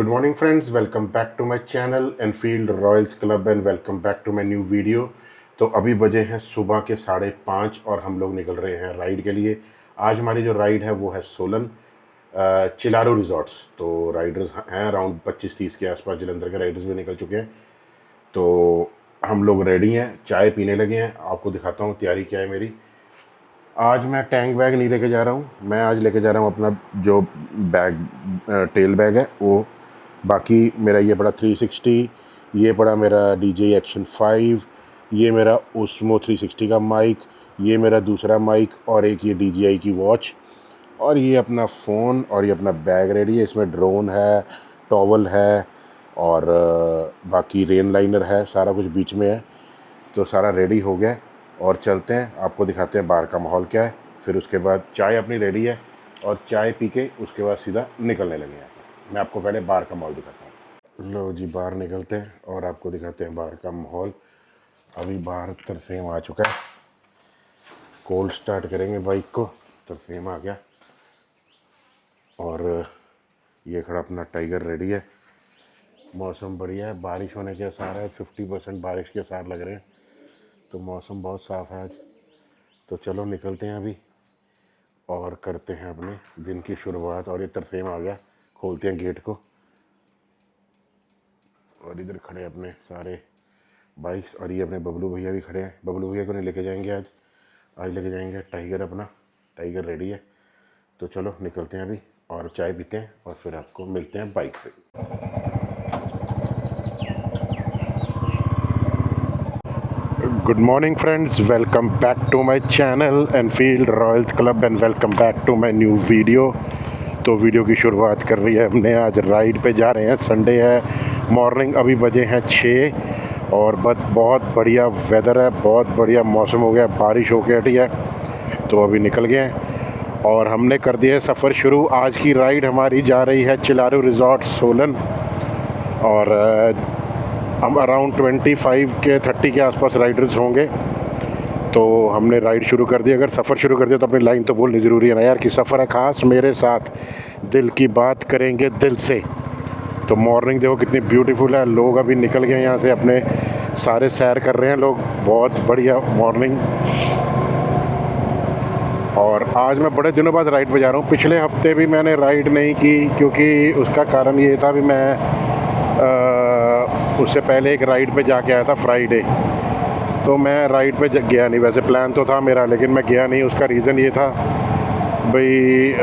Good morning friends, welcome back to my channel Enfield Royals Club and welcome back to my new video. तो अभी बजे हैं सुबह के 5:30 और हम लोग निकल रहे हैं राइड के लिए। आज हमारी जो राइड है वो है सोलन चिलारो रिजॉर्ट्स। तो राइडर्स हैं अराउंड 25-30 के आसपास, जलंधर के राइडर्स भी निकल चुके हैं। तो हम लोग रेडी हैं, चाय पीने लगे हैं। आपको दिखाता हूँ तैयारी क्या है मेरी। आज मैं टैंक बैग नहीं लेके जा रहा हूँ, मैं आज लेके जा रहा हूँ अपना जो बैग टेल बैग है वो। बाकी मेरा ये पड़ा 360, ये पड़ा मेरा DJI Action 5, ये मेरा Osmo 360 का माइक, ये मेरा दूसरा माइक और एक ये DJI की वॉच और ये अपना फ़ोन और ये अपना बैग रेडी है। इसमें ड्रोन है, टॉवल है और बाकी रेन लाइनर है, सारा कुछ बीच में है। तो सारा रेडी हो गया और चलते हैं, आपको दिखाते हैं बाहर का माहौल क्या है। फिर उसके बाद चाय अपनी रेडी है और चाय पी के उसके बाद सीधा निकलने लगे हैं। मैं आपको पहले बाहर का माहौल दिखाता हूँ। लो जी, बाहर निकलते हैं और आपको दिखाते हैं बाहर का माहौल। अभी बाहर तरसेम आ चुका है, कोल्ड स्टार्ट करेंगे बाइक को। तरसेम आ गया और ये खड़ा अपना टाइगर रेडी है। मौसम बढ़िया है, बारिश होने के आसार है, 50% बारिश के आसार लग रहे हैं। तो मौसम बहुत साफ़ है आज। तो चलो निकलते हैं अभी और करते हैं अपने दिन की शुरुआत। और ये तरसेम आ गया, खोलते हैं गेट को और इधर खड़े अपने सारे बाइक्स। और ये अपने बबलू भैया भी खड़े हैं। बबलू भैया को नहीं लेके जाएंगे आज लेके जाएंगे टाइगर। अपना टाइगर रेडी है। तो चलो निकलते हैं अभी और चाय पीते हैं और फिर आपको मिलते हैं बाइक पे। Good morning friends, welcome back to my channel Enfield Royals Club and welcome back to my new video. तो वीडियो की शुरुआत कर रही है हमने, आज राइड पे जा रहे हैं। संडे है, मॉर्निंग अभी बजे हैं 6 और बहुत बढ़िया वेदर है, बहुत बढ़िया मौसम हो गया, बारिश होके हटी है। तो अभी निकल गए हैं और हमने कर दिया है सफ़र शुरू। आज की राइड हमारी जा रही है चिलारो रिजॉर्ट सोलन और हम अराउंड 25 के 30 के आसपास राइडर्स होंगे। तो हमने राइड शुरू कर दी। अगर सफ़र शुरू कर दिया तो अपनी लाइन तो बोलनी ज़रूरी है ना यार, कि सफ़र है ख़ास मेरे साथ, दिल की बात करेंगे दिल से। तो मॉर्निंग देखो कितनी ब्यूटीफुल है। लोग अभी निकल गए यहाँ से, अपने सारे सैर कर रहे हैं लोग। बहुत बढ़िया मॉर्निंग। और आज मैं बड़े दिनों बाद राइड पे जा रहा हूँ। पिछले हफ्ते भी मैंने राइड नहीं की क्योंकि उसका कारण ये था भी मैं उससे पहले एक राइड पे जाके आया था फ्राइडे। तो मैं राइड पे गया नहीं, वैसे प्लान तो था मेरा लेकिन मैं गया नहीं। उसका रीज़न ये था भाई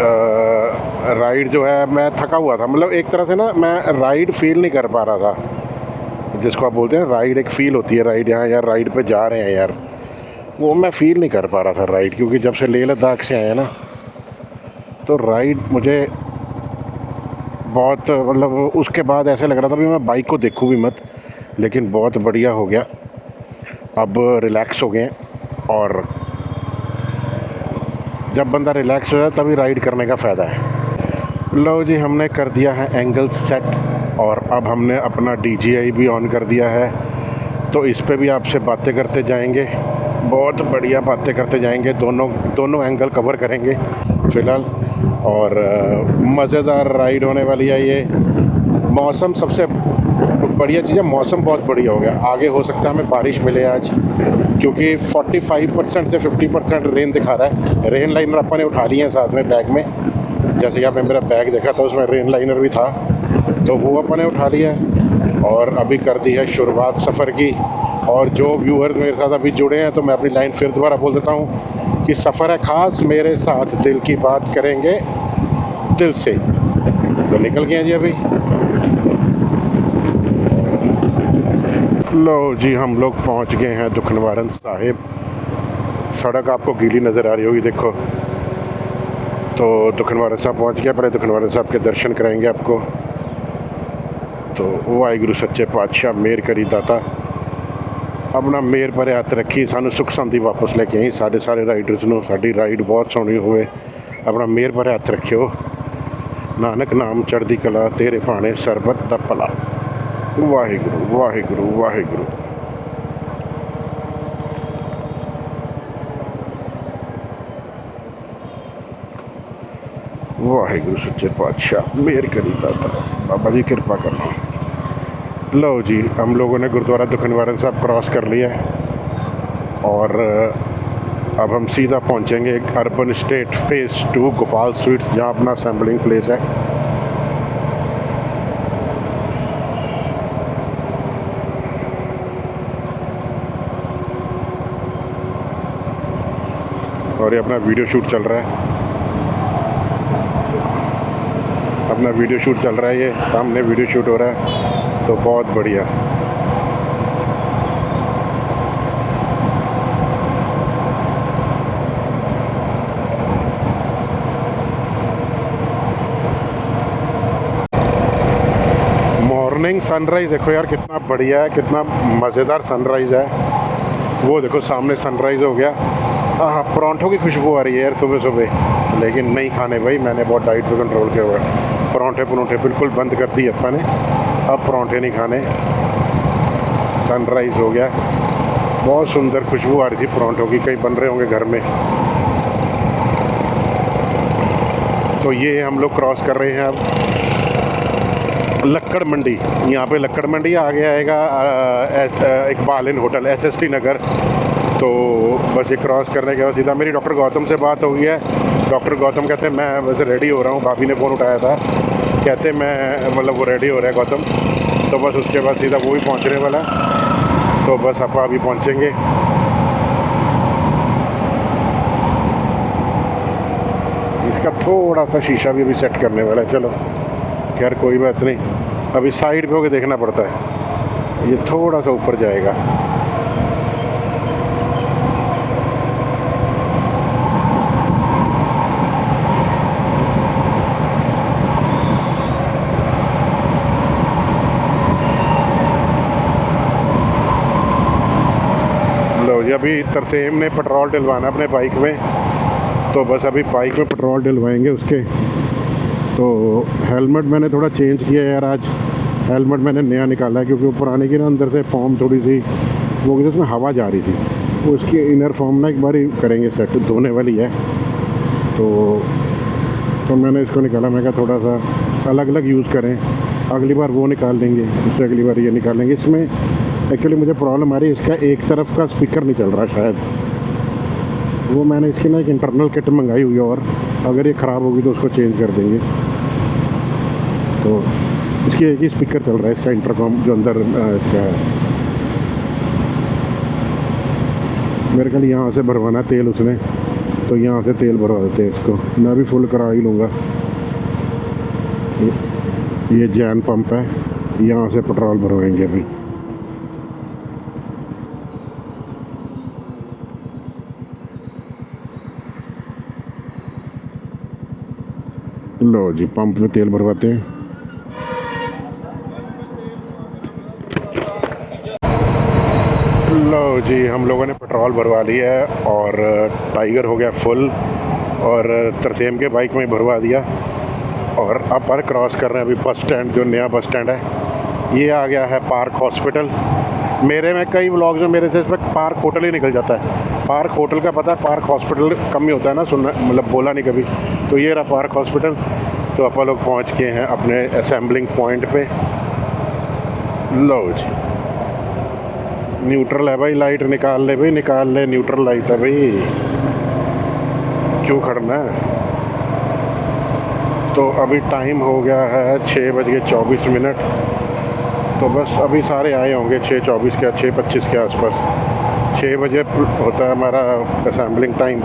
राइड जो है मैं थका हुआ था। मतलब एक तरह से ना मैं राइड फील नहीं कर पा रहा था, जिसको आप बोलते हैं राइड। एक फ़ील होती है राइड, यहाँ यार राइड पे जा रहे हैं यार, वो मैं फ़ील नहीं कर पा रहा था राइड। क्योंकि जब से लेह लद्दाख से आए ना, तो राइड मुझे बहुत मतलब उसके बाद ऐसे लग रहा था भी मैं बाइक को देखूं भी मत। लेकिन बहुत बढ़िया हो गया, अब रिलैक्स हो गए हैं। और जब बंदा रिलैक्स हो जाए तभी राइड करने का फ़ायदा है। लो जी, हमने कर दिया है एंगल सेट और अब हमने अपना DJI भी ऑन कर दिया है। तो इस पे भी आपसे बातें करते जाएंगे, बहुत बढ़िया बातें करते जाएंगे। दोनों एंगल कवर करेंगे फ़िलहाल। और मज़ेदार राइड होने वाली है ये। मौसम सबसे बढ़िया चीज़ है, मौसम बहुत बढ़िया हो गया। आगे हो सकता है हमें बारिश मिले आज, क्योंकि 45% से 50% रेन दिखा रहा है। रेन लाइनर अपन ने उठा लिए हैं साथ में बैग में। जैसे कि आपने मेरा बैग देखा था, उसमें रेन लाइनर भी था, तो वो अपन ने उठा लिया है। और अभी कर दी है शुरुआत सफ़र की। और जो व्यूअर मेरे साथ अभी जुड़े हैं, तो मैं अपनी लाइन फिर दोबारा बोल देता हूँ कि सफ़र है ख़ास मेरे साथ, दिल की बात करेंगे दिल से। तो निकल गए हैं जी अभी। लो जी, हम लोग पहुंच गए हैं दुखनिवारण साहिब। सड़क आपको गीली नज़र आ रही होगी, देखो। तो दुखनिवारण साहब पहुंच गया। पहले दुखनिवारण साहब के दर्शन कराएंगे आपको। तो वाहिगुरु सच्चे पातशाह मेहर करी दाता, अपना मेहर पर हत्थ रखी, सानू सुख शांति वापस लेके आई। सारे राइडर्स नूं साडी राइड बहुत सोहनी होवे, अपना मेहर पर हत्थ रखियो। नानक नाम चढ़दी कला, तेरे भाणे सरबत दा भला। वाहिगुरु वाहिगुरु वाहिगुरु। वाहिगुरु सच्चे पातशाह मेहर करी दाता, बाबा जी कृपा करना। लो जी, हम लोगों ने गुरुद्वारा दुख निवारण साहब क्रॉस कर लिया है और अब हम सीधा पहुंचेंगे urban state phase 2 Gopal sweets, जहां अपना असेंबलिंग प्लेस है। और ये अपना वीडियो शूट चल रहा है, अपना वीडियो शूट चल रहा है, ये सामने वीडियो शूट हो रहा है, तो बहुत बढ़िया। मॉर्निंग सनराइज़ देखो यार, कितना बढ़िया है, कितना मज़ेदार सनराइज़ है। वो देखो सामने सनराइज़ हो गया। हाँ, परांठों की खुशबू आ रही है यार सुबह सुबह, लेकिन नहीं खाने भाई, मैंने बहुत डाइट पे कंट्रोल किया हुआ है। परांठे बिल्कुल बंद कर दिए अपन ने, अब परांठे नहीं खाने। सनराइज़ हो गया, बहुत सुंदर खुशबू आ रही थी परांठों की, कहीं बन रहे होंगे घर में। तो ये हम लोग क्रॉस कर रहे हैं अब लक्कड़ मंडी। यहाँ पे लक्कड़ मंडी आगे आएगा इकबाल इन होटल SST नगर। तो बस ये क्रॉस करने के बाद सीधा मेरी डॉक्टर गौतम से बात हो गई है। डॉक्टर गौतम कहते हैं मैं वैसे रेडी हो रहा हूँ, भाभी ने फ़ोन उठाया था, कहते मैं मतलब वो रेडी हो रहा है गौतम। तो बस उसके बाद सीधा वो भी पहुँचने वाला है, तो बस आप अभी पहुँचेंगे। इसका थोड़ा सा शीशा भी अभी सेट करने वाला है, चलो खैर कोई बात नहीं, अभी साइड पे होके देखना पड़ता है, ये थोड़ा सा ऊपर जाएगा। लो जी, अभी तरसेम ने पेट्रोल डलवाना अपने बाइक में, तो बस अभी बाइक में पेट्रोल डलवाएंगे उसके। तो हेलमेट मैंने थोड़ा चेंज किया यार, आज हेलमेट मैंने नया निकाला है, क्योंकि वो पुराने की ना अंदर से फॉर्म थोड़ी सी वो उसमें हवा जा रही थी, वो उसकी इनर फॉर्म ना एक बार ही करेंगे सेट, धोने वाली है। तो मैंने इसको निकाला, मैं कहा थोड़ा सा अलग अलग यूज़ करें, अगली बार वो निकाल लेंगे, उससे अगली बार ये निकाल लेंगे। इसमें एक्चुअली मुझे प्रॉब्लम आ रही है, इसका एक तरफ का स्पीकर नहीं चल रहा शायद, वो मैंने इसकी ना एक इंटरनल किट मंगाई हुई है, और अगर ये ख़राब होगी तो उसको चेंज कर देंगे। तो इसकी एक ही स्पीकर चल रहा है, इसका इंटरकॉम जो अंदर इसका है। मेरे ख्याल यहाँ से भरवाना तेल उसने, तो यहाँ से तेल भरवा देते हैं इसको, मैं भी फुल करा ही लूँगा। ये जैन पंप है, यहाँ से पेट्रोल भरवाएंगे अभी। लो जी, पंप में तेल भरवाते हैं। लो जी, हम लोगों ने पेट्रोल भरवा लिया है और टाइगर हो गया फुल, और तरसेम के बाइक में भरवा दिया। और अब पर क्रॉस कर रहे हैं अभी बस स्टैंड, जो नया बस स्टैंड है। ये आ गया है पार्क हॉस्पिटल। मेरे में कई व्लॉग्स में मेरे से इस पर पार्क होटल ही निकल जाता है। पार्क होटल का पता है, पार्क हॉस्पिटल कम ही होता है ना, सुनना मतलब बोला नहीं कभी। तो ये रहा पार्क हॉस्पिटल। तो अपन लोग पहुँच गए हैं अपने असेंबलिंग पॉइंट पे। लो जी, न्यूट्रल है भाई, लाइट निकाल ले भाई, निकाल ले, न्यूट्रल लाइट है भाई, क्यों खड़ना है। तो अभी टाइम हो गया है 6:24। तो बस अभी सारे आए होंगे 6:24 के, 6:25 के आसपास। 6 बजे होता है हमारा असेंबलिंग टाइम,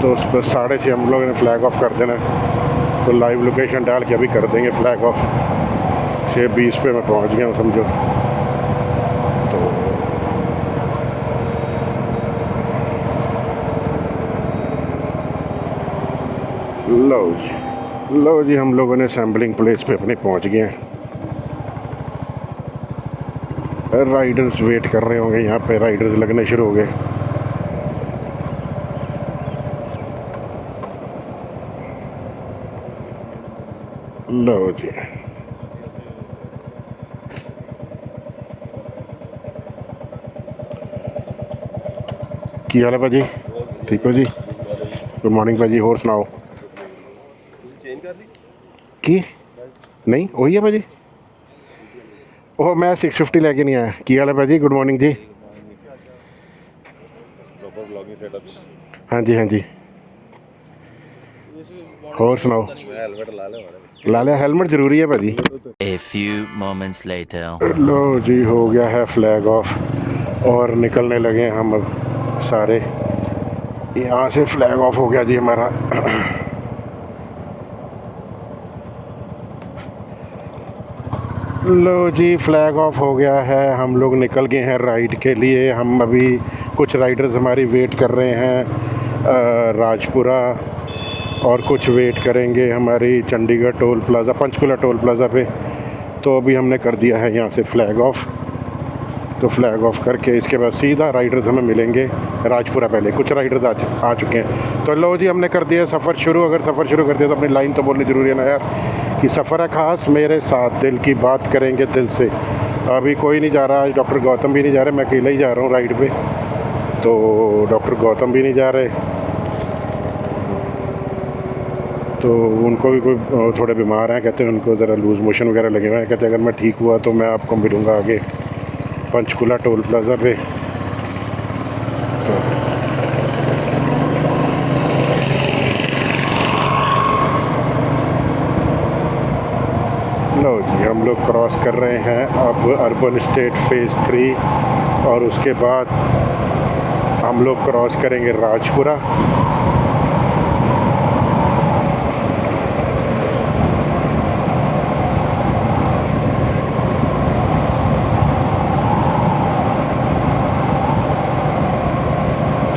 तो उस पर 6:30 हम लोगों ने फ्लैग ऑफ कर देना। तो लाइव लोकेशन डाल के अभी कर देंगे फ्लैग ऑफ। 6:20 पे मैं पहुंच गया हूँ समझो। लो जी, हम लोगों ने असेंबलिंग प्लेस पे अपने पहुंच गए हैं। राइडर्स वेट कर रहे होंगे, यहाँ पे राइडर्स लगने शुरू हो गए। लो जी, की हाल है भाजी? ठीक हो जी? गुड मॉर्निंग भाजी, होर सुनाओ? की नहीं वही है भाजी। ओह मैं 650 लेके नहीं आया। की हाल है भाजी? गुड मॉर्निंग जी। हाँ जी हाँ जी, और सुनाओ? ला लिया हेलमेट, ज़रूरी है भाजी। A few moments later. लो जी, हो गया है फ्लैग ऑफ और निकलने लगे हम अब सारे। यहाँ से फ्लैग ऑफ हो गया जी हमारा। लो जी, फ्लैग ऑफ हो गया है, हम लोग निकल गए हैं राइड के लिए। हम अभी कुछ राइडर्स हमारी वेट कर रहे हैं राजपुरा, और कुछ वेट करेंगे हमारी Chandigarh toll plaza, Panchkula toll plaza पे। तो अभी हमने कर दिया है यहाँ से फ्लैग ऑफ। तो फ्लैग ऑफ करके इसके बाद सीधा राइडर्स हमें मिलेंगे राजपुरा। पहले कुछ राइडर्स आ चुके हैं। तो लो जी, हमने कर दिया सफ़र शुरू। अगर सफ़र शुरू कर दिया तो अपनी लाइन तो बोलनी ज़रूरी है ना यार, कि सफ़र है ख़ास मेरे साथ, दिल की बात करेंगे दिल से। अभी कोई नहीं जा रहा, आज डॉक्टर गौतम भी नहीं जा रहे, मैं अकेला ही जा रहा हूँ राइड पे। तो डॉक्टर गौतम भी नहीं जा रहे, तो उनको भी कोई थोड़े बीमार हैं, कहते हैं उनको ज़रा लूज़ मोशन वगैरह लगे हुए हैं। कहते हैं अगर मैं ठीक हुआ तो मैं आपको मिलूँगा आगे पंचकुला टोल प्लाज़ा पे। लो जी, हम लोग क्रॉस कर रहे हैं अब अर्बन स्टेट फ़ेज़ 3, और उसके बाद हम लोग क्रॉस करेंगे राजपुरा।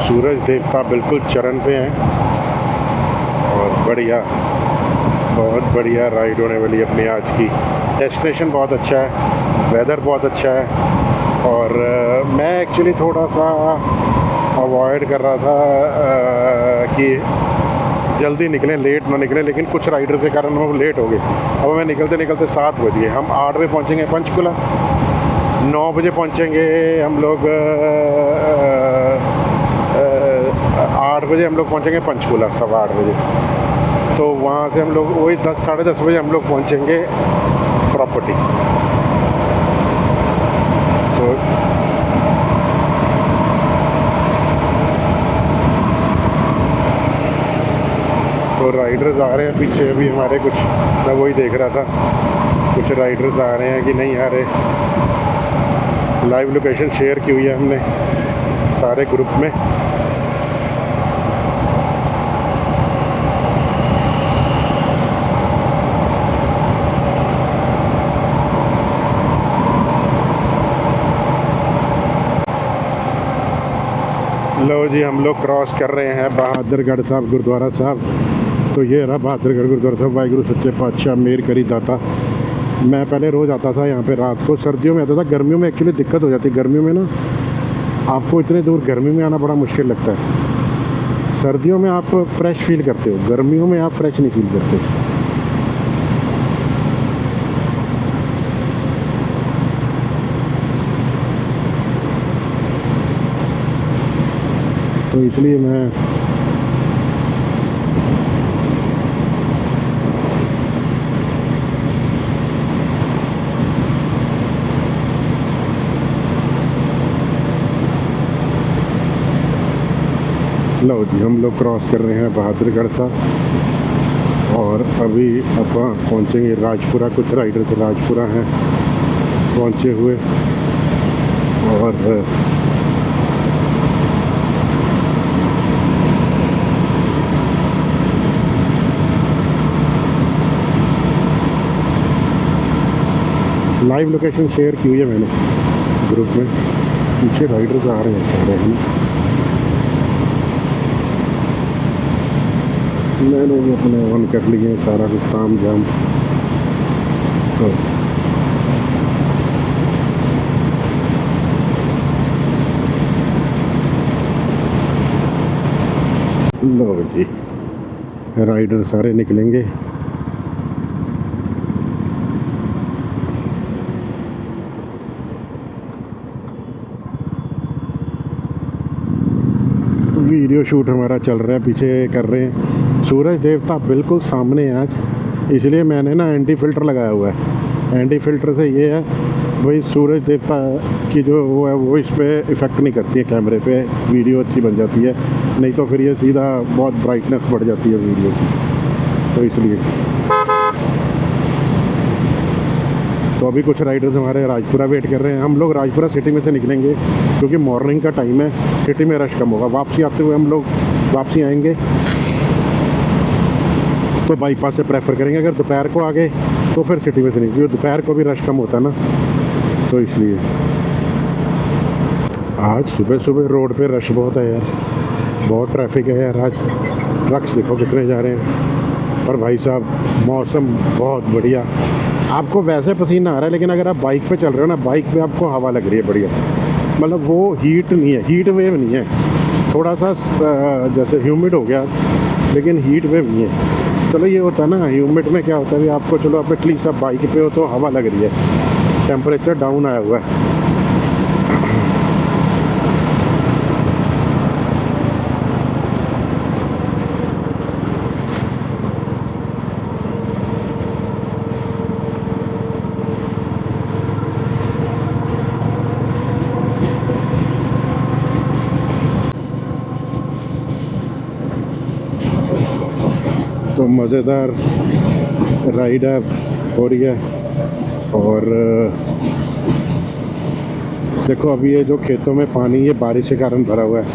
सूरज देवता बिल्कुल चरण पे हैं, और बढ़िया, बहुत बढ़िया राइड होने वाली है अपनी आज की। डेस्टिनेशन बहुत अच्छा है, वेदर बहुत अच्छा है, और मैं एक्चुअली थोड़ा सा अवॉइड कर रहा था कि जल्दी निकलें, लेट ना निकलें, लेकिन कुछ राइडर के कारण हम लेट हो गए। अब हमें निकलते निकलते 7 बज गए। हम 8 बजे पहुँचेंगे पंचकुला, 9 बजे पहुँचेंगे हम लोग 8 बजे हम लोग पहुँचेंगे पंचकुला, 8:15 बजे। तो वहाँ से हम लोग वही 10 साढ़े 10 बजे हम लोग पहुँचेंगे प्रॉपर्टी। तो राइडर्स आ रहे हैं पीछे अभी हमारे कुछ, मैं वही देख रहा था कुछ राइडर्स आ रहे हैं कि नहीं आ रहे। लाइव लोकेशन शेयर की हुई है हमने सारे ग्रुप में। लो जी, हम लोग क्रॉस कर रहे हैं बहादुरगढ़ साहब गुरुद्वारा साहब। तो ये रहा बहादुरगढ़ गुरुद्वारा साहब। वाहिगुरु सच्चे पातशाह मेहर करी दाता। मैं पहले रोज़ आता था यहाँ पे रात को, सर्दियों में आता था। गर्मियों में एक्चुअली दिक्कत हो जाती है, गर्मियों में ना आपको इतने दूर गर्मी में आना बड़ा मुश्किल लगता है। सर्दियों में आप फ्रेश फील करते हो, गर्मियों में आप फ्रेश नहीं फील करते। तो इसलिए मैं लो जी, हम लोग क्रॉस कर रहे हैं बहादुरगढ़ सा, और अभी अब पहुँचेंगे राजपुरा। कुछ राइडर तो राजपुरा हैं पहुँचे हुए, और लाइव लोकेशन शेयर की हुई है मैंने ग्रुप में। पीछे राइडर्स आ रहे हैं सारे हम। मैंने भी अपने ऑन कर लिए हैं सारा कुछ ताम जाम। तो लो जी, राइडर सारे निकलेंगे। वीडियो शूट हमारा चल रहा है, पीछे कर रहे हैं। सूरज देवता बिल्कुल सामने है आज। इसलिए मैंने ना एंटी फ़िल्टर लगाया हुआ है। एंटी फ़िल्टर से ये है भाई, सूरज देवता की जो वो है वो इस पर इफ़ेक्ट नहीं करती है कैमरे पे, वीडियो अच्छी बन जाती है। नहीं तो फिर ये सीधा बहुत ब्राइटनेस बढ़ जाती है वीडियो की, तो इसलिए। तो अभी कुछ राइडर्स हमारे राजपुरा वेट कर रहे हैं। हम लोग राजपुरा सिटी में से निकलेंगे क्योंकि मॉर्निंग का टाइम है, सिटी में रश कम होगा। वापसी आते हुए हम लोग वापसी आएंगे तो बाईपास से प्रेफर करेंगे। अगर दोपहर को आ गए तो फिर सिटी में से नहीं, क्योंकि दोपहर को भी रश कम होता है ना, तो इसलिए। आज सुबह सुबह रोड पे रश बहुत है यार, बहुत ट्रैफिक है यार। आज ट्रक्स देखो कितने जा रहे हैं। पर भाई साहब मौसम बहुत बढ़िया। आपको वैसे पसीना आ रहा है, लेकिन अगर आप बाइक पे चल रहे हो ना, बाइक पे आपको हवा लग रही है बढ़िया। मतलब वो हीट नहीं है, हीट वेव नहीं है। थोड़ा सा जैसे ह्यूमिड हो गया, लेकिन हीट वेव नहीं है। चलो ये होता है ना, ह्यूमिड में क्या होता है, आपको चलो आप एटलीस्ट आप बाइक पे हो तो हवा लग रही है, टेम्परेचर डाउन आया हुआ है। तो मज़ेदार राइड हो रही है। और देखो अभी ये जो खेतों में पानी, ये बारिश के कारण भरा हुआ है।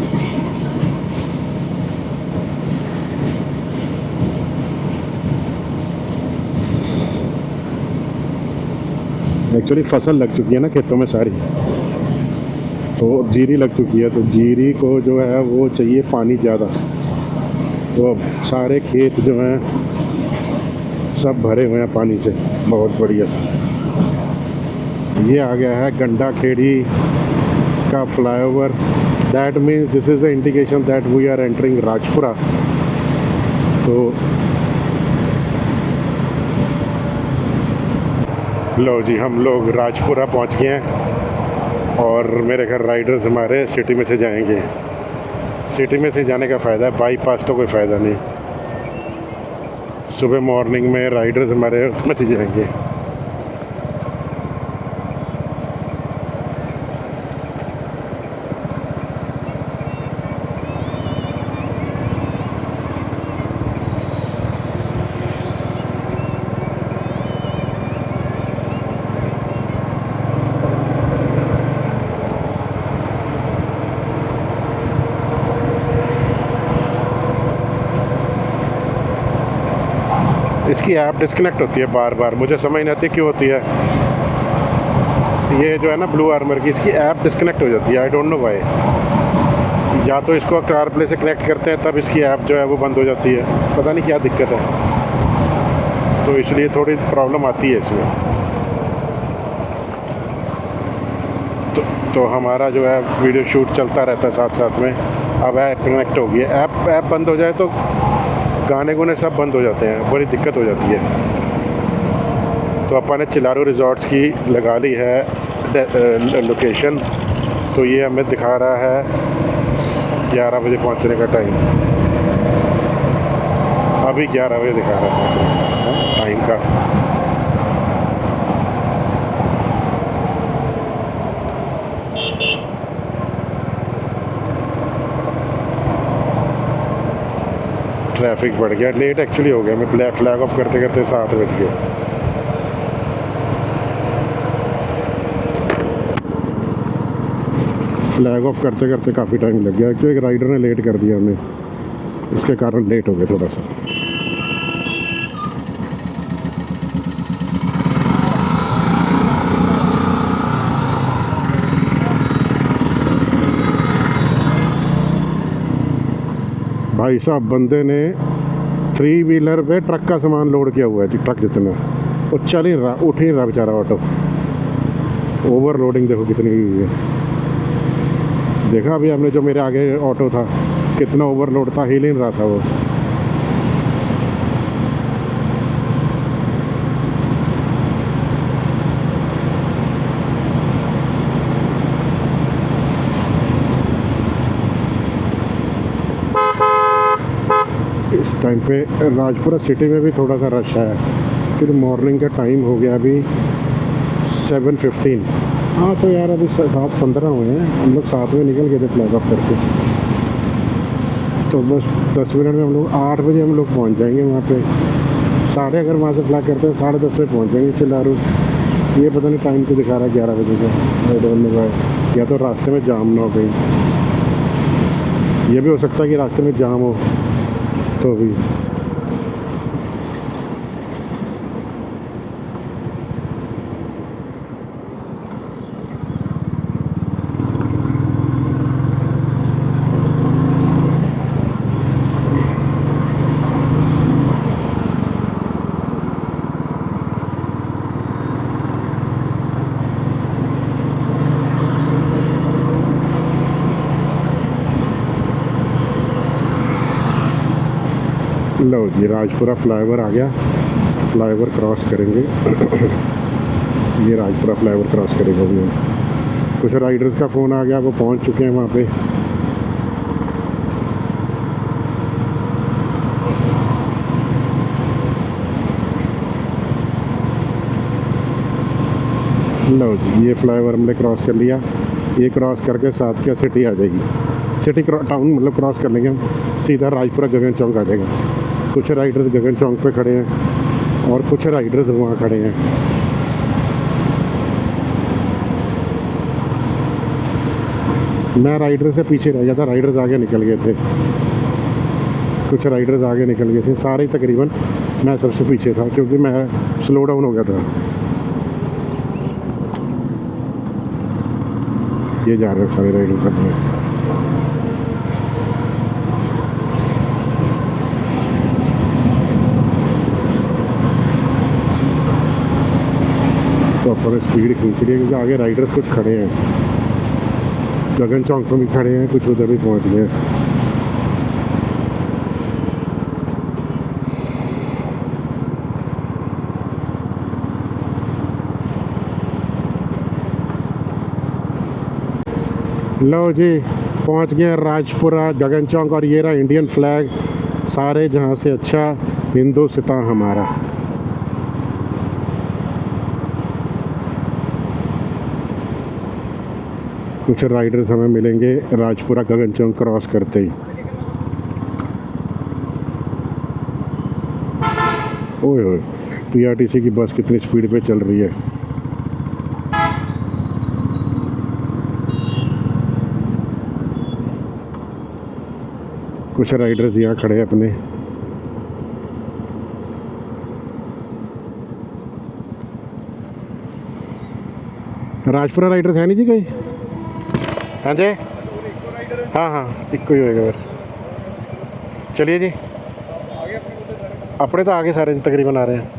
एक्चुअली फसल लग चुकी है ना खेतों में सारी, तो जीरी लग चुकी है, तो जीरी को जो है वो चाहिए पानी ज़्यादा। तो अब सारे खेत जो हैं सब भरे हुए हैं पानी से, बहुत बढ़िया। ये आ गया है गंडा खेड़ी का flyover. That means this is the indication that we are entering Rajpura. तो लो जी, हम लोग राजपुरा पहुंच गए हैं और मेरे घर राइडर्स हमारे सिटी में से जाएंगे। सिटी में से जाने का फ़ायदा है, बाईपास तो कोई फ़ायदा नहीं। सुबह मॉर्निंग में राइडर्स हमारे उसमें से जाएंगे। इसकी ऐप डिस्कनेक्ट होती है बार बार, मुझे समझ नहीं आती क्यों होती है। ये जो है ना ब्लू आर्मर की, इसकी ऐप डिस्कनेक्ट हो जाती है, आई डोंट नो व्हाई। या तो इसको कार प्ले से कनेक्ट करते हैं तब इसकी ऐप जो है वो बंद हो जाती है, पता नहीं क्या दिक्कत है। तो इसलिए थोड़ी प्रॉब्लम आती है इसमें। तो हमारा जो है वीडियो शूट चलता रहता है साथ साथ में। अब ऐप कनेक्ट हो गई है, ऐप बंद हो जाए तो गाने गुने सब बंद हो जाते हैं, बड़ी दिक्कत हो जाती है। तो अपन ने चिलारू रिजॉर्ट्स की लगा ली है लोकेशन। तो ये हमें दिखा रहा है 11 बजे पहुंचने का टाइम। अभी 11 बजे दिखा रहा है टाइम का। ट्रैफिक बढ़ गया, लेट एक्चुअली हो गया। मैं फ्लैग ऑफ करते करते 7 बज गए। फ्लैग ऑफ करते करते काफ़ी टाइम लग गया, क्योंकि एक राइडर ने लेट कर दिया हमें, इसके कारण लेट हो गए थोड़ा सा। भाई साहब बंदे ने 3 व्हीलर पे ट्रक का सामान लोड किया हुआ है, ट्रक जितना, वो चल ही रहा, उठ ही रहा बेचारा ऑटो। ओवरलोडिंग देखो कितनी हुई है। देखा अभी आपने जो मेरे आगे ऑटो था कितना ओवरलोड था, हिल ही नहीं रहा था वो। इस टाइम पे राजपुरा सिटी में भी थोड़ा सा रश है। एक्चुअली मॉर्निंग का टाइम हो गया अभी 7:15। हाँ तो यार अभी 7:15 हुए हैं, हम लोग 7 बजे निकल गए थे फ्लैग ऑफ करके। तो बस 10 मिनट में हम लोग 8 बजे हम लोग पहुँच जाएंगे वहाँ पे। अगर वहाँ से फ्लैग करते हैं 10:30 बजे पहुँच जाएंगे चिल्लारू। ये पता नहीं टाइम को दिखा रहा है 11 बजे का। I don't know why. या तो रास्ते में जाम ना हो गई, ये भी हो सकता है कि रास्ते में जाम हो तो भी। लो जी, राजपुरा फ्लाईओवर आ गया। फ्लाईओवर क्रॉस करेंगे। ये राजपुरा फ्लाईओवर क्रॉस करेंगे अभी हम। कुछ राइडर्स का फ़ोन आ गया, वो पहुंच चुके हैं वहाँ पे। लो जी, ये फ्लाईओवर हमने क्रॉस कर लिया। ये क्रॉस करके सातकिया सिटी आ जाएगी। सिटी टाउन मतलब क्रॉस कर लेंगे हम, सीधा राजपुरा गगन चौक आ जाएगा। कुछ राइडर्स गगन चौक पे खड़े हैं और कुछ राइडर्स वहाँ खड़े हैं। मैं राइडर से पीछे रह गया था, राइडर्स आगे निकल गए थे। कुछ राइडर्स आगे निकल गए थे, सारे ही तकरीबन। मैं सबसे पीछे था क्योंकि मैं स्लो डाउन हो गया था। ये जा रहे हैं सारे राइडर्स अपने। तो अपन स्पीड खींच रही है क्योंकि आगे राइडर्स कुछ खड़े हैं। गगन चौक में भी खड़े हैं, कुछ उधर भी पहुंच गए। लो जी, पहुंच गए राजपुरा गगन चौक। और ये रहा इंडियन फ्लैग, सारे जहां से अच्छा हिंदुस्तान हमारा। कुछ राइडर्स हमें मिलेंगे राजपुरा गगन चौक क्रॉस करते ही। ओए ओए, पीआरटीसी की बस कितनी स्पीड पे चल रही है। कुछ राइडर्स यहाँ खड़े हैं अपने। राजपुरा राइडर्स है नहीं जी कोई? हाँ जी, हाँ हाँ, इक्को ही होएगा फिर। चलिए जी, अपने तो आगे सारे तकरीबन आ रहे हैं।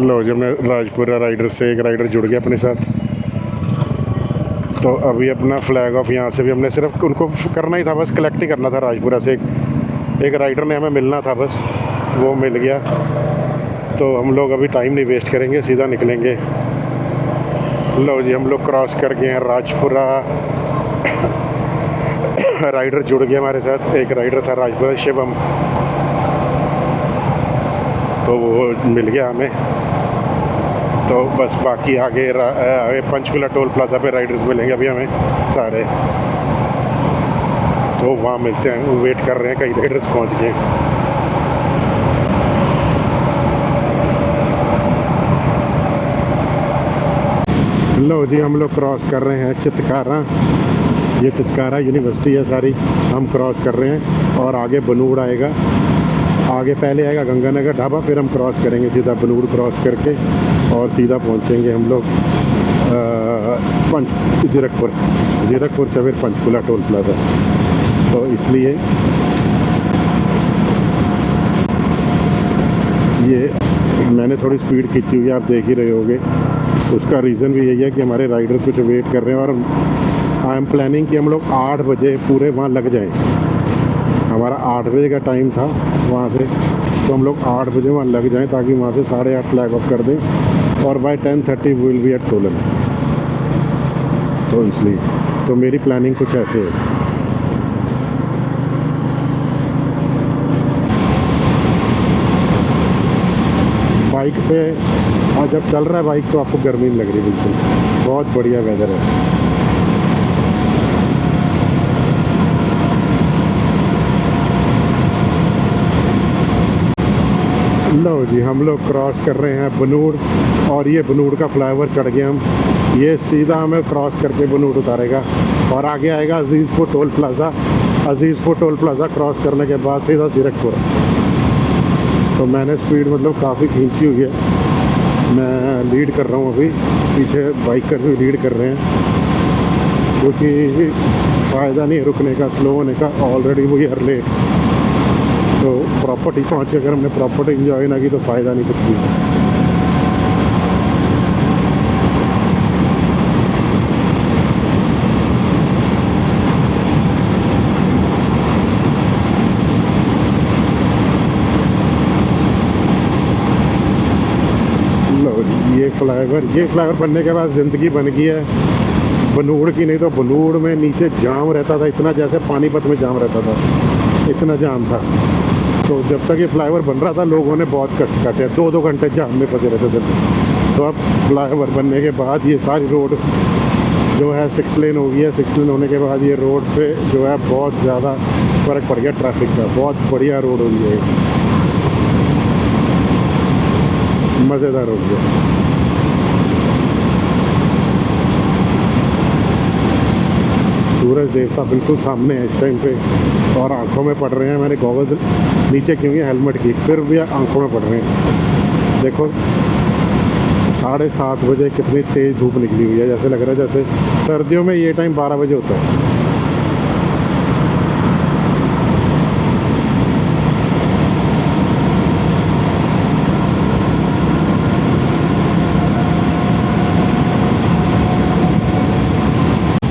लो जब मैं राजपुरा राइडर से एक राइडर जुड़ गया अपने साथ। तो अभी अपना फ्लैग ऑफ यहाँ से भी हमने सिर्फ उनको करना ही था, बस कलेक्ट ही करना था राजपुरा से। एक राइडर ने हमें मिलना था, बस वो मिल गया। तो हम लोग अभी टाइम नहीं वेस्ट करेंगे, सीधा निकलेंगे। लो जी, हम लोग क्रॉस कर गए हैं राजपुरा। राइडर जुड़ गया हमारे साथ। एक राइडर था राजपुरा, शिवम, तो वो मिल गया हमें। तो बस बाकी आगे पंचकुला टोल प्लाजा पे राइडर्स मिलेंगे अभी हमें सारे। तो वहाँ मिलते हैं, वो वेट कर रहे हैं, कई राइडर्स पहुँच गए। लो जी, हम लोग क्रॉस कर रहे हैं चितकारा। ये चितकारा यूनिवर्सिटी है सारी, हम क्रॉस कर रहे हैं। और आगे बनूड़ आएगा, आगे पहले आएगा गंगानगर ढाबा, फिर हम क्रॉस करेंगे सीधा बनूड़ क्रॉस करके और सीधा पहुंचेंगे हम लोग ज़ीरकपुर से फिर पंचकुला टोल प्लाजा। तो इसलिए ये मैंने थोड़ी स्पीड खींची हुई है, आप देख ही रहे होगे। उसका रीज़न भी यही है कि हमारे राइडर्स कुछ वेट कर रहे हैं। और आई एम प्लानिंग कि हम लोग 8 बजे पूरे वहाँ लग जाएं। हमारा 8 बजे का टाइम था वहाँ से, तो हम लोग 8 बजे वहाँ लग जाएं ताकि वहाँ से 8:30 फ्लैग ऑफ कर दें और by 10:30 we will be at Solan. तो इसलिए तो मेरी प्लानिंग कुछ ऐसे है। बाइक पे और जब चल रहा है बाइक तो आपको गर्मी नहीं लग रही बिल्कुल, बहुत बढ़िया वेदर है। लो जी, हम लोग क्रॉस कर रहे हैं बनूड़, और ये बनूड़ का फ्लाईओवर चढ़ गए हम। ये सीधा हमें क्रॉस करके बनूड़ उतारेगा और आगे आएगा Azizpur toll plaza. Azizpur toll plaza cross करने के बाद सीधा जीरकपुर। तो मैंने स्पीड मतलब काफ़ी खींची हुई है, मैं लीड कर रहा हूँ अभी, पीछे बाइकर भी लीड कर रहे हैं, क्योंकि फ़ायदा नहीं है रुकने का, स्लो होने का, ऑलरेडी वी आर लेट। तो प्रॉपर्टी पहुँच के अगर हमने प्रॉपर्टी इंजॉय ना की तो फ़ायदा नहीं कुछ भी। लो ये फ्लाईओवर बनने के बाद ज़िंदगी बन गई है बनूड़ की। नहीं तो बनूड़ में नीचे जाम रहता था इतना, जैसे पानीपत में जाम रहता था, इतना जाम था। तो जब तक ये फ्लाईओवर बन रहा था लोगों ने बहुत कष्ट काटे, 2-2 घंटे जाम में फंसे रहते थे। तो अब फ्लाईओवर बनने के बाद ये सारी रोड जो है 6 लेन हो गई है। 6 लेन होने के बाद ये रोड पे जो है बहुत ज़्यादा फ़र्क पड़ गया ट्रैफिक का, बहुत बढ़िया रोड हो गई है, मज़ेदार हो गया। सूरज देवता बिल्कुल सामने है इस टाइम पे और आंखों में पड़ रहे हैं। मैंने गॉगल्स नीचे क्यों है हेलमेट की, फिर भी आंखों में पड़ रहे हैं। देखो 7:30 बजे कितनी तेज़ धूप निकली हुई है, जैसे लग रहा है जैसे सर्दियों में ये टाइम 12 बजे होता है।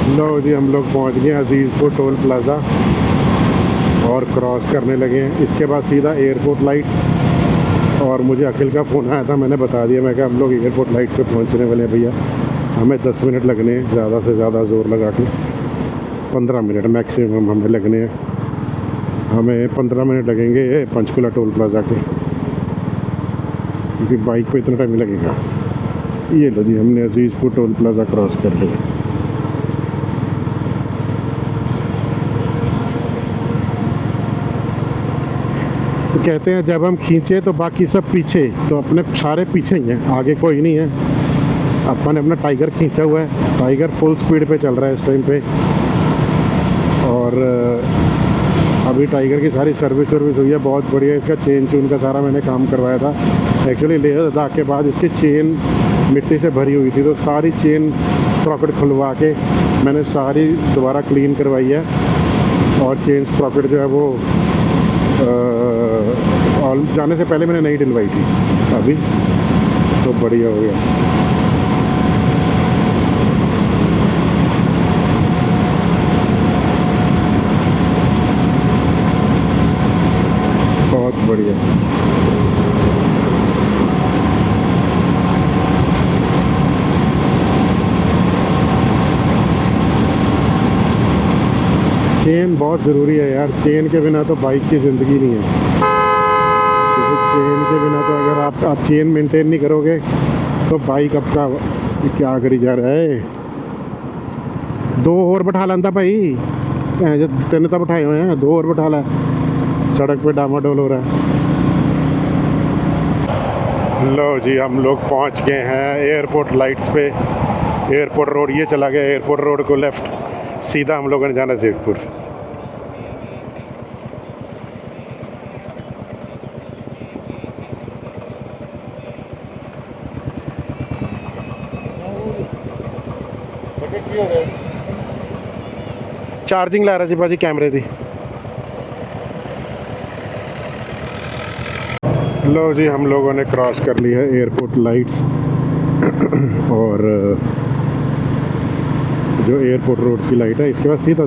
लो जी, हम लोग पहुंच गए अजीज़पुर टोल प्लाज़ा और क्रॉस करने लगे हैं। इसके बाद सीधा एयरपोर्ट लाइट्स। और मुझे अखिल का फ़ोन आया था, मैंने बता दिया, मैं कहा हम लोग एयरपोर्ट लाइट्स पे पहुंचने वाले हैं भैया, हमें 10 मिनट लगने हैं, ज़्यादा से ज़्यादा ज़ोर लगा के 15 मिनट मैक्सिमम हमें लगने हैं। हमें 15 मिनट लगेंगे पंचकुला टोल प्लाज़ा के, क्योंकि बाइक पे इतना टाइम लगेगा। ये लो जी, हमने अजीज़पुर टोल प्लाज़ा क्रॉस कर लिया। कहते हैं जब हम खींचे तो बाकी सब पीछे, तो अपने सारे पीछे ही हैं, आगे कोई नहीं है। अपन ने अपना टाइगर खींचा हुआ है, टाइगर फुल स्पीड पे चल रहा है इस टाइम पे। और अभी टाइगर की सारी सर्विस हुई है, बहुत बढ़िया। इसका चेन चून का सारा मैंने काम करवाया था। एक्चुअली लेह लद्दाख के बाद इसकी चेन मिट्टी से भरी हुई थी, तो सारी चेन स्प्रॉकेट खुलवा के मैंने सारी दोबारा क्लीन करवाई है। और चेन स्प्रॉकेट जो है वो और जाने से पहले मैंने नई डलवाई थी अभी, तो बढ़िया हो गया। बहुत बढ़िया। चेन बहुत ज़रूरी है यार, चेन के बिना तो बाइक की ज़िंदगी नहीं है। क्योंकि चेन के बिना तो अगर आप चेन मेंटेन नहीं करोगे तो बाइक आपका क्या करी जा रहा है। 2 और बैठा लाता भाई, जब 3 तब उठाए हुए हैं, 2 और बैठा ला। सड़क पे डामाडोल हो रहा है। लो जी, हम लोग पहुंच गए हैं एयरपोर्ट लाइट्स पे। एयरपोर्ट रोड ये चला गया, एयरपोर्ट रोड को लेफ़्ट, सीधा हम लोगों ने जाना जीरकपुर। चार्जिंग ला रहा जी भाजी कैमरे दी। लो जी, हम लोगों ने क्रॉस कर लिया है एयरपोर्ट लाइट्स और जो एयरपोर्ट रोड की लाइट है, इसके बाद सीधा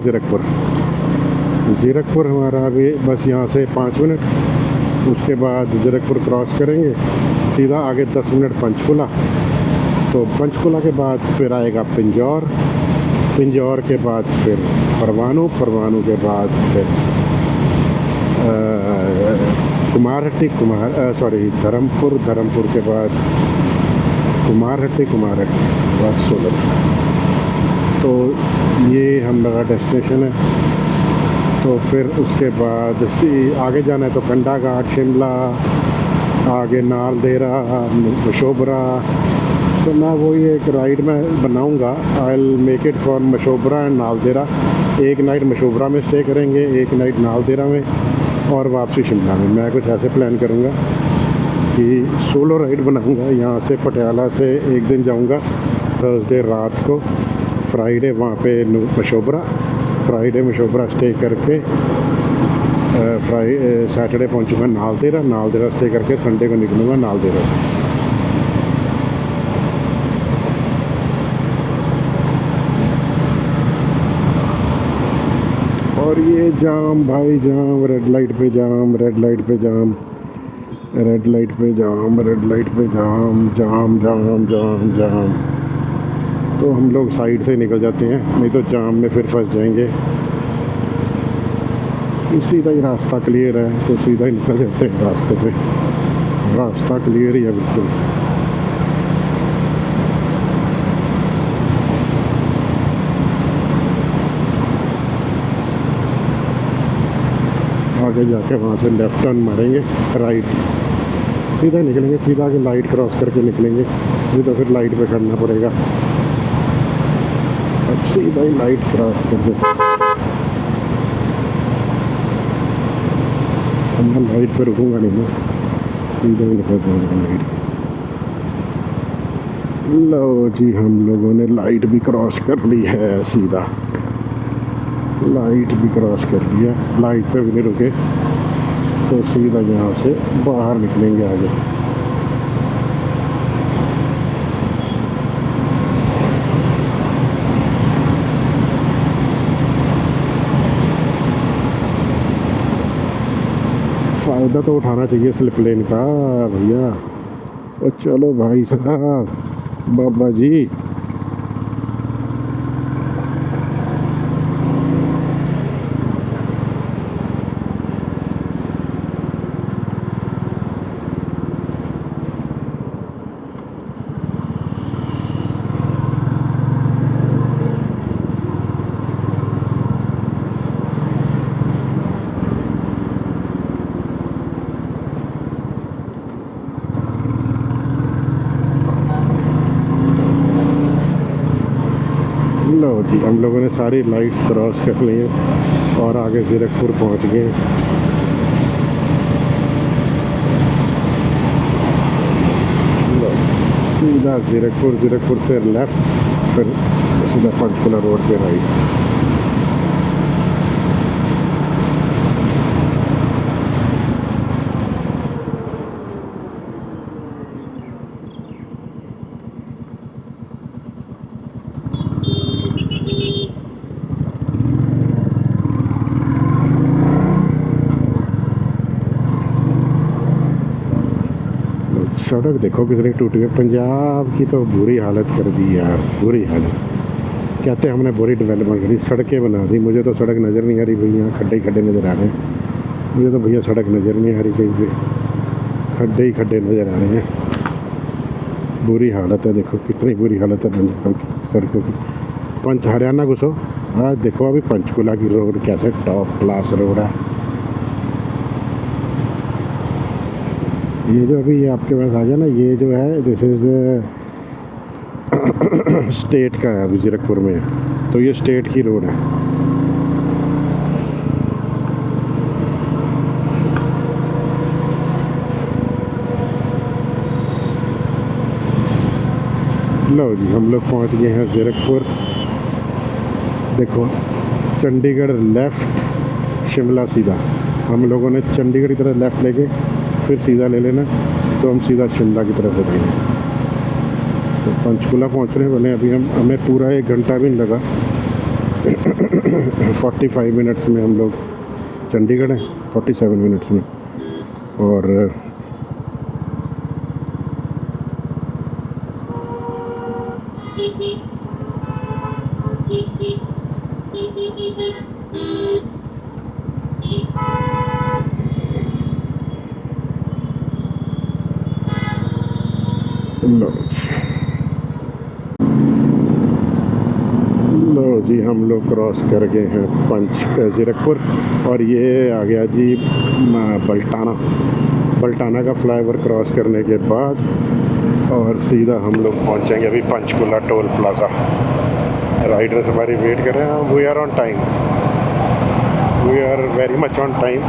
जीरकपुर हमारा अभी बस यहाँ से 5 मिनट, उसके बाद जीरकपुर क्रॉस करेंगे, सीधा आगे 10 मिनट पंचकुला। तो पंचकुला के बाद फिर आएगा पिंजौर, पिंजौर के बाद फिर परवाणू, परवाणू के बाद फिर कुमारहट्टी, धर्मपुर, धर्मपुर के बाद कुमारहट्टी, कुमारहट्टी के बाद सोलन। तो ये हम लोग का डेस्टिनेशन है। तो फिर उसके बाद आगे जाना है तो कंडा घाट, शिमला, आगे नालदेहरा, मशोबरा। तो मैं वही एक राइड में बनाऊंगा। I will make it for Mashobra and Naldehra. एक नाइट मशोबरा में स्टे करेंगे, एक नाइट नालदेहरा में और वापसी शिमला में। मैं कुछ ऐसे प्लान करूंगा कि सोलो राइड बनाऊंगा। यहाँ से पटियाला से एक दिन जाऊंगा थर्सडे रात को, फ्राइडे वहाँ पे मशोबरा, फ्राइडे मशोबरा स्टे करके सैटरडे पहुँचूँगा नालदेहरा, नालदेहरा स्टे करके संडे को निकलूँगा नालदेहरा से। और ये जाम भाई जाम, रेड लाइट पे जाम, रेड लाइट पे जाम, रेड लाइट पे जाम, रेड लाइट पे जाम, जाम जाम जाम जाम। तो हम लोग साइड से निकल जाते हैं, नहीं तो जाम में फिर फंस जाएंगे। सीधा ही रास्ता क्लियर है तो सीधा ही निकल जाते हैं रास्ते पे। रास्ता क्लियर ही है बिल्कुल। आगे जाके वहाँ से लेफ़्ट टर्न मारेंगे, राइट सीधा ही निकलेंगे, सीधा आगे लाइट क्रॉस करके निकलेंगे, नहीं तो फिर लाइट पे खड़ना पड़ेगा। अब सीधा ही लाइट क्रॉस करके मैं लाइट पे रुकूंगा नहीं ना, सीधा ही निकल जाऊँगा लाइट। लो जी, हम लोगों ने लाइट भी क्रॉस कर ली है, सीधा लाइट भी क्रॉस कर लिया। लाइट पे भी नहीं रुके तो सीधा यहाँ से बाहर निकलेंगे आगे। फ़ायदा तो उठाना चाहिए स्लिप लेन का भैया। और चलो भाई साहब, बाबा जी लो जी, हम लोगों ने सारी लाइट्स क्रॉस कर ली हैं और आगे ज़ीरकपुर पहुंच गए। लो सीधा ज़ीरकपुर, ज़ीरकपुर से लेफ़्ट, फिर सीधा पंचकुला रोड पे राइट। सड़क देखो कितनी टूटी है। पंजाब की तो बुरी हालत कर दी यार, बुरी हालत। कहते हैं हमने बुरी डेवलपमेंट करी, सड़कें बना दी। मुझे तो सड़क नज़र नहीं आ रही भैया, खड्डे ही खड्डे नज़र आ रहे हैं। मुझे तो भैया सड़क नज़र नहीं आ रही कहीं पे, खड्डे ही खड्डे नज़र आ रहे हैं। बुरी हालत है, देखो कितनी बुरी हालत है पंजाब की सड़कों की। हरियाणा घुसो, आज देखो अभी पंचकुला की रोड कैसे टॉप क्लास रोड है। ये जो अभी आपके पास आ गया ना, ये जो है दिस इज़ स्टेट का है, अभी ज़ीरकपुर में है, तो ये स्टेट की रोड है। लो जी, हम लोग पहुंच गए हैं ज़ीरकपुर। देखो चंडीगढ़ लेफ़्ट, शिमला सीधा। हम लोगों ने चंडीगढ़ की तरफ लेफ़्ट लेके फिर सीधा ले लेना, तो हम सीधा शिमला की तरफ हो जाएंगे। तो पंचकुला पहुंचने वाले हैं अभी हम। हमें पूरा 1 घंटा भी नहीं लगा। 45 मिनट्स में हम लोग चंडीगढ़ हैं, 47 मिनट्स में। और लो लो जी, हम लोग क्रॉस कर गए हैं जीरकपुर और ये आ गया जी बल्टाना का फ्लाईओवर क्रॉस करने के बाद और सीधा हम लोग पहुंचेंगे अभी पंचकुला टोल प्लाज़ा। राइडर्स हमारी वेट कर रहे हैं। We are on time, we are very much on time.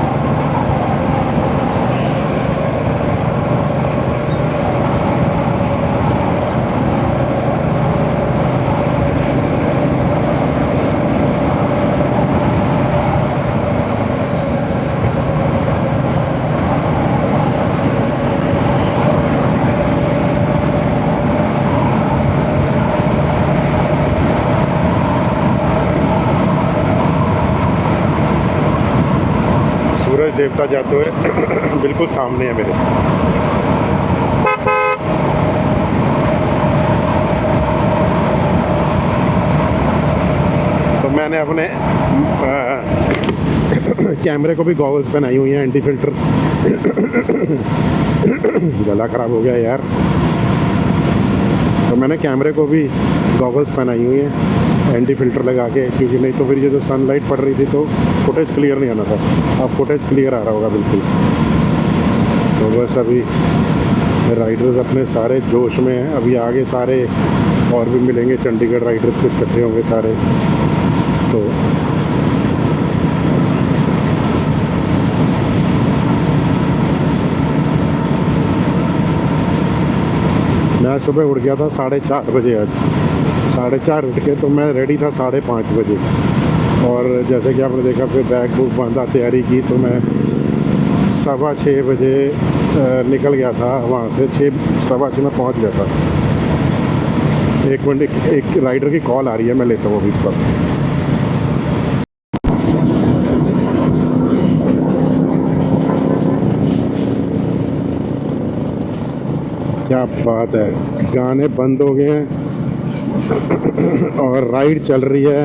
सूरज देवता जाते हुए बिल्कुल सामने है मेरे। तो मैंने अपने कैमरे को भी गॉगल्स पहनाई हुई हैं, एंटी फिल्टर। गला ख़राब हो गया यार। तो मैंने कैमरे को भी गॉगल्स पहनाई हुई हैं एंटी फिल्टर लगा के, क्योंकि नहीं तो फिर ये जो सनलाइट पड़ रही थी तो फुटेज क्लियर नहीं आना था। अब फुटेज क्लियर आ रहा होगा बिल्कुल। तो बस अभी राइडर्स अपने सारे जोश में हैं। अभी आगे सारे और भी मिलेंगे, चंडीगढ़ राइडर्स कुछ इकट्ठे होंगे सारे। तो मैं सुबह उठ गया था 4:30 बजे। आज 4:30 उठ के तो मैं रेडी था 5:30 बजे। और जैसे कि आपने देखा फिर बैग बुक बांधा, तैयारी की, तो मैं 6:15 बजे निकल गया था वहाँ से। 6:15 में पहुँच गया था। एक मिनट, एक राइडर की कॉल आ रही है, मैं लेता हूँ अभी पर। क्या बात है, गाने बंद हो गए हैं और राइड चल रही है।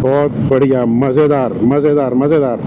बहुत बढ़िया, मज़ेदार मज़ेदार मज़ेदार।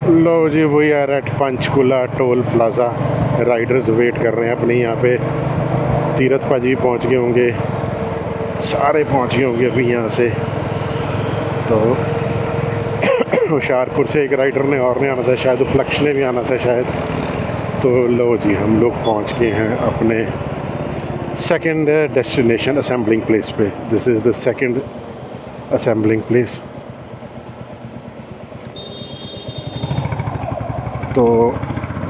लो जी, we are at Panchkula toll plaza. Riders wait कर रहे हैं अपने यहाँ पे। तीरथ पाजी पहुँच गए होंगे, सारे पहुँच गए होंगे अभी यहाँ से। तो होशियारपुर से एक राइडर ने और नहीं आना था शायद, उपलक्ष्य ने भी आना था शायद। तो लो जी, हम लोग पहुँच गए हैं अपने सेकंड डेस्टिनेशन असेंबलिंग प्लेस पे। This is the second assembling place. तो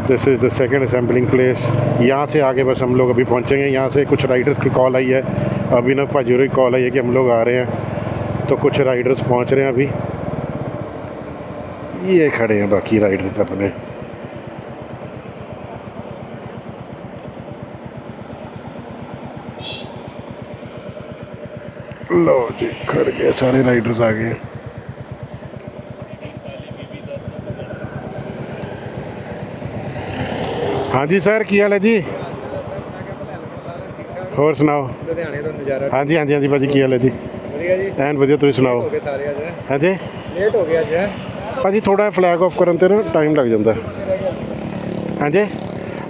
this is the second assembling place. यहाँ से आगे बस हम लोग अभी पहुँचेंगे। यहाँ से कुछ राइडर्स की कॉल आई है, अभिनव पाजूरी की कॉल आई है कि हम लोग आ रहे हैं। तो कुछ राइडर्स पहुँच रहे हैं अभी। ये खड़े हैं बाकी राइडर्स अपने। लो जी, खड़ गए सारे राइडर्स आ गए। हाँ जी सर, की हाल है जी? ਹੋਰ ਸੁਣਾਓ? ਲੁਧਿਆਣੇ ਤੋਂ ਨਜ਼ਾਰਾ। ਹਾਂਜੀ ਹਾਂਜੀ ਹਾਂਜੀ ਭਾਜੀ, ਕੀ ਹਾਲ ਹੈ ਜੀ? ਵਧੀਆ ਜੀ। ਐਨ ਵਧੀਆ, ਤੁਸੀਂ ਸੁਣਾਓ? ਹੋ ਗਏ ਸਾਰੇ ਅੱਜ। ਹਾਂਜੀ ਲੇਟ ਹੋ ਗਿਆ ਅੱਜ ਹੈ ਭਾਜੀ, ਥੋੜਾ ਫਲੈਗ ਆਫ ਕਰਨ 'ਤੇ ਨਾ ਟਾਈਮ ਲੱਗ ਜਾਂਦਾ। ਹਾਂਜੀ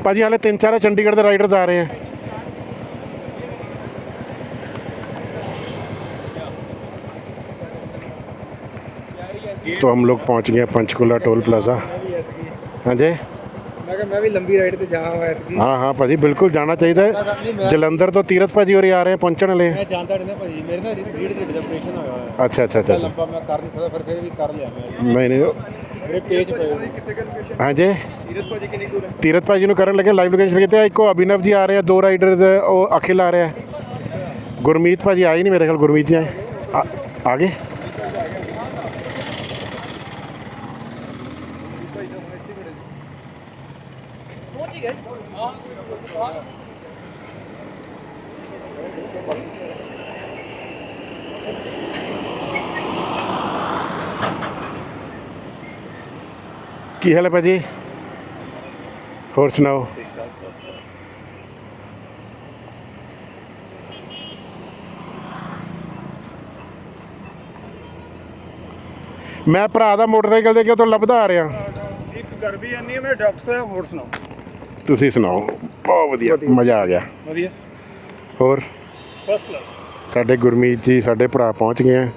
ਭਾਜੀ, ਹਾਲੇ 3-4 ਚੰਡੀਗੜ੍ਹ ਦੇ ਰਾਈਡਰਸ ਆ ਰਹੇ हैं। तो हम लोग पहुंच गए पंचकुला टोल प्लाज़ा। ਹਾਂਜੀ ਮੈਂ ਕਿਹਾ ਮੈਂ ਵੀ ਲੰਬੀ ਰਾਈਡ ਤੇ ਜਾਵਾਂ ਐਤਕੀ। ਹਾਂ ਹਾਂ ਭਾਜੀ ਬਿਲਕੁਲ ਜਾਣਾ ਚਾਹੀਦਾ ਹੈ। ਜਲੰਧਰ ਤੋਂ ਤੀਰਥ ਭਾਜੀ ਹੋਰੀ ਆ ਰਹੇ ਪਹੁੰਚਣ ਵਾਲੇ। ਮੈਂ ਜਾਣਦਾ ਨਹੀਂ ਨਾ ਭਾਜੀ, ਮੇਰੇ ਨਾ ਰੀੜ ਦੀ ਡਿਪਰੈਸ਼ਨ ਹੋਇਆ ਹੋਇਆ। ਅੱਛਾ ਅੱਛਾ ਅੱਛਾ ਅੱਛਾ। ਲੰਬਾ ਮੈਂ ਕਰ ਨਹੀਂ ਸਕਦਾ, ਫਿਰ ਵੀ ਕਰ ਲਿਆ ਮੈਂ। ਨਹੀਂ ਨਹੀਂ ਮੇਰੇ ਪੇਜ ਪਏ ਹੋਏ। ਕਿੱਥੇ ਕਰ ਲੋਕੇਸ਼ਨ? ਹਾਂਜੀ ਤੀਰਥ ਭਾਜੀ ਕਿੰਨੀ ਦੂਰ ਹੈ? ਤੀਰਥ ਭਾਜੀ ਨੂੰ ਕਰਨ ਲੱਗੇ ਲਾਈਵ ਲੋਕੇਸ਼ਨ ਕਿਤੇ। ਇੱਕੋ ਅਭਿਨਵ ਜੀ ਆ ਰਹੇ ਆ, 2 ਰਾਈਡਰ ਉਹ ਅਖਿਲ ਆ ਰਿਹਾ। ਗੁਰਮੀਤ ਭਾਜੀ ਆਏ ਨਹੀਂ ਮੇਰੇ ਖਿਆਲ। ਗੁਰਮੀਤ ਜੀ ਆਏ ਆ ਗਏ। ਕੀ ਹਾਲ ਹੈ ਭਾਜੀ? ਹੋਰ ਸੁਣਾਓ? ਮੈਂ ਭਰਾ ਦਾ ਮੋਟਰਸਾਈਕਲ ਦੇ ਕੇ ਉਤੋਂ ਲੱਭਦਾ ਆ ਰਿਹਾ। ਇੱਕ ਗਰਮੀ ਇੰਨੀ ਹੈ, ਮੈਂ ਡਾਕਟਰ ਸਾਹਿਬ ਹੋਰ ਸੁਣਾਓ। ਤੁਸੀਂ ਸੁਣਾਓ? ਬਹੁਤ ਵਧੀਆ, ਮਜ਼ਾ ਆ ਗਿਆ। ਵਧੀਆ, ਹੋਰ ਫਸਟ ਕਲਾਸ। ਸਾਡੇ ਗੁਰਮੀਤ ਜੀ ਸਾਡੇ ਭਰਾ ਪਹੁੰਚ ਗਏ ਆ।